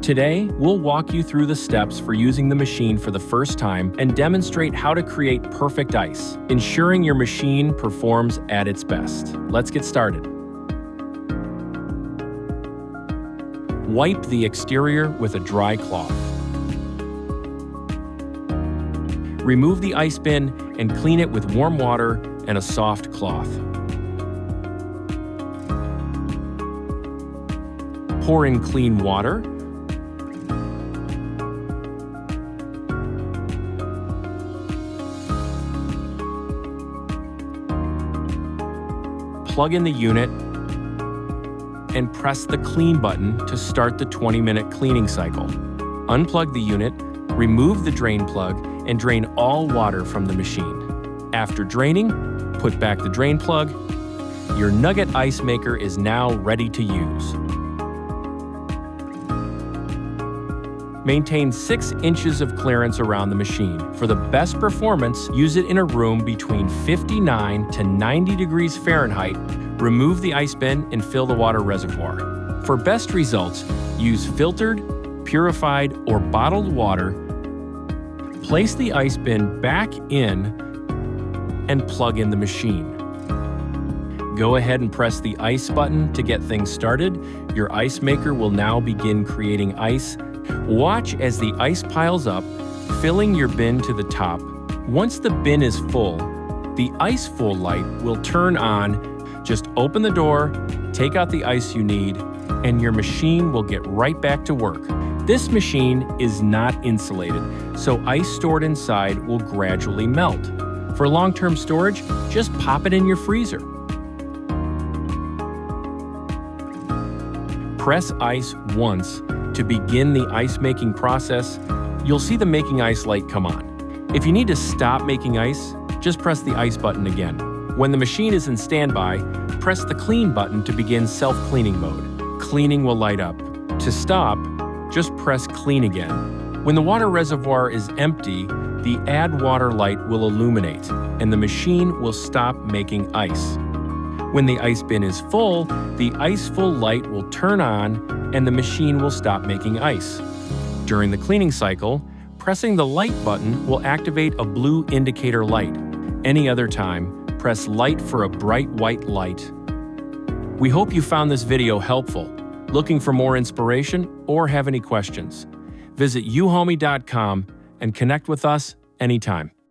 Today, we'll walk you through the steps for using the machine for the first time and demonstrate how to create perfect ice, ensuring your machine performs at its best. Let's get started. Wipe the exterior with a dry cloth. Remove the ice bin and clean it with warm water and a soft cloth. Pour in clean water. Plug in the unit and press the clean button to start the 20-minute cleaning cycle. Unplug the unit, remove the drain plug, and drain all water from the machine. After draining, put back the drain plug. Your Nugget ice maker is now ready to use. Maintain 6 inches of clearance around the machine. For the best performance, use it in a room between 59 to 90 degrees Fahrenheit. Remove the ice bin and fill the water reservoir. For best results, use filtered, purified, or bottled water. Place the ice bin back in and plug in the machine. Go ahead and press the ice button to get things started. Your ice maker will now begin creating ice. Watch as the ice piles up, filling your bin to the top. Once the bin is full, the ice full light will turn on. Just open the door, take out the ice you need, and your machine will get right back to work. This machine is not insulated, so ice stored inside will gradually melt. For long-term storage, just pop it in your freezer. Press ice once to begin the ice making process. You'll see the making ice light come on. If you need to stop making ice, just press the ice button again. When the machine is in standby, press the clean button to begin self-cleaning mode. Cleaning will light up. To stop, just press clean again. When the water reservoir is empty, the add water light will illuminate, and the machine will stop making ice. When the ice bin is full, the ice full light will turn on, and the machine will stop making ice. During the cleaning cycle, pressing the light button will activate a blue indicator light. Any other time, press light for a bright white light. We hope you found this video helpful. Looking for more inspiration or have any questions? Visit euhomy.com and connect with us anytime.